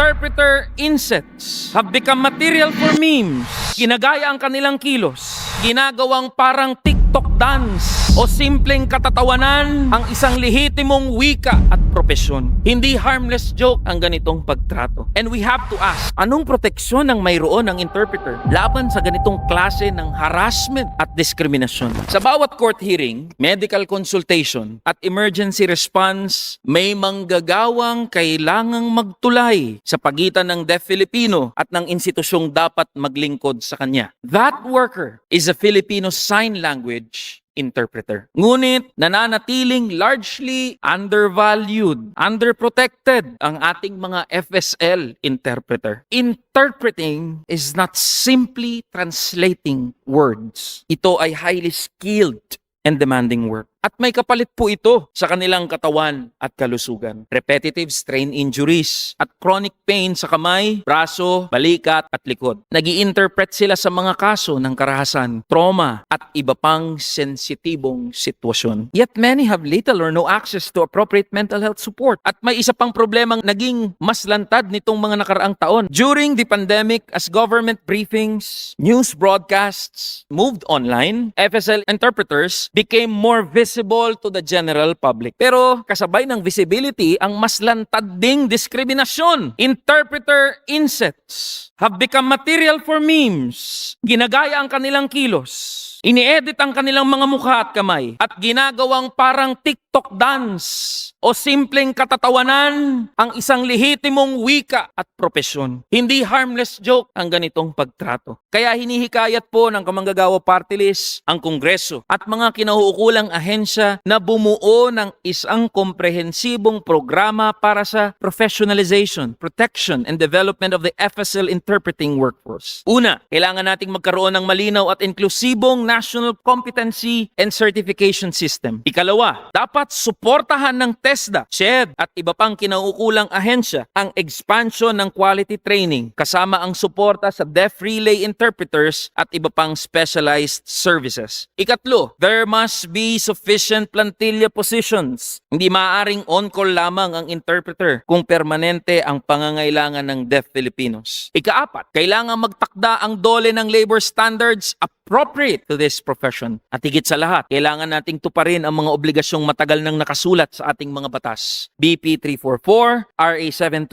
Interpreter insets have become material for memes. Ginagaya ang kanilang kilos. Ginagawang parang TikTok dance o simpleng katatawanan ang isang lehitimong wika at propesyon. Hindi harmless joke ang ganitong pagtrato. And we have to ask, anong proteksyon ang mayroon ng interpreter laban sa ganitong klase ng harassment at diskriminasyon? Sa bawat court hearing, medical consultation at emergency response, may manggagawang kailangang magtulay sa pagitan ng deaf Filipino at ng institusyong dapat maglingkod sa kanya. That worker is a Filipino Sign Language interpreter. Ngunit nananatiling largely undervalued, underprotected ang ating mga FSL interpreter. Interpreting is not simply translating words. Ito ay highly skilled and demanding work. At may kapalit po ito sa kanilang katawan at kalusugan. Repetitive strain injuries at chronic pain sa kamay, braso, balikat at likod. Nag-i-interpret sila sa mga kaso ng karahasan, trauma at iba pang sensitibong sitwasyon. Yet many have little or no access to appropriate mental health support. At may isa pang problemang naging mas lantad nitong mga nakaraang taon. During the pandemic, as government briefings, news broadcasts moved online, FSL interpreters became more visible to the general public. Pero kasabay ng visibility ang mas lantad ding diskriminasyon. Interpreter insets have become material for memes. Ginagaya ang kanilang kilos. Ini-edit ang kanilang mga mukha at kamay at ginagawang parang TikTok dance o simpleng katatawanan ang isang lehitimong wika at propesyon. Hindi harmless joke ang ganitong pagtrato. Kaya hinihikayat po ng Kamanggagawa Party List ang Kongreso at mga kinauukulang ahensya na bumuo ng isang komprehensibong programa para sa professionalization, protection, and development of the FSL interpreting workforce. Una, kailangan nating magkaroon ng malinaw at inklusibong national competency and certification system. Ikalawa, dapat suportahan ng TESDA, SHED at iba pang kinauukulang ahensya ang expansion ng quality training kasama ang suporta sa deaf relay interpreters at iba pang specialized services. Ikatlo, there must be sufficient plantilla positions. Hindi maaaring on-call lamang ang interpreter kung permanente ang pangangailangan ng deaf Filipinos. Ikaapat, kailangan magtakda ang DOLE ng labor standards appropriate to this profession. At higit sa lahat, kailangan nating tuparin ang mga obligasyong matagal nang nakasulat sa ating mga batas. BP 344, RA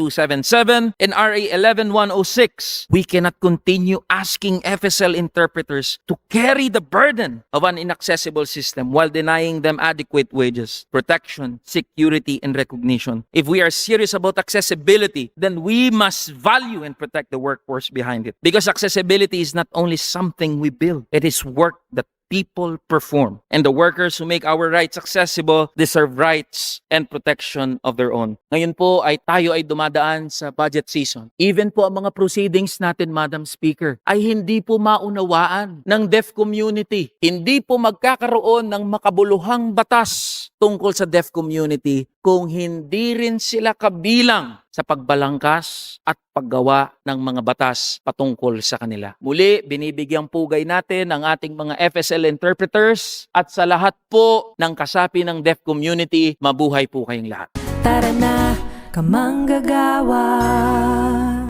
7277, and RA 11106. We cannot continue asking FSL interpreters to carry the burden of an inaccessible system while denying them adequate wages, protection, security, and recognition. If we are serious about accessibility, then we must value and protect the workforce behind it. Because accessibility is not only something we build, it is work that people perform. And the workers who make our rights accessible deserve rights and protection of their own. Ngayon po ay tayo ay dumadaan sa budget season. Even po ang mga proceedings natin, Madam Speaker, ay hindi po maunawaan ng deaf community. Hindi po magkakaroon ng makabuluhang batas tungkol sa deaf community kung hindi rin sila kabilang sa pagbalangkas at paggawa ng mga batas patungkol sa kanila. Muli, binibigyang pugay natin ang ating mga FSL interpreters at sa lahat po ng kasapi ng deaf community, mabuhay po kayong lahat. Tara na, kamanggagawa.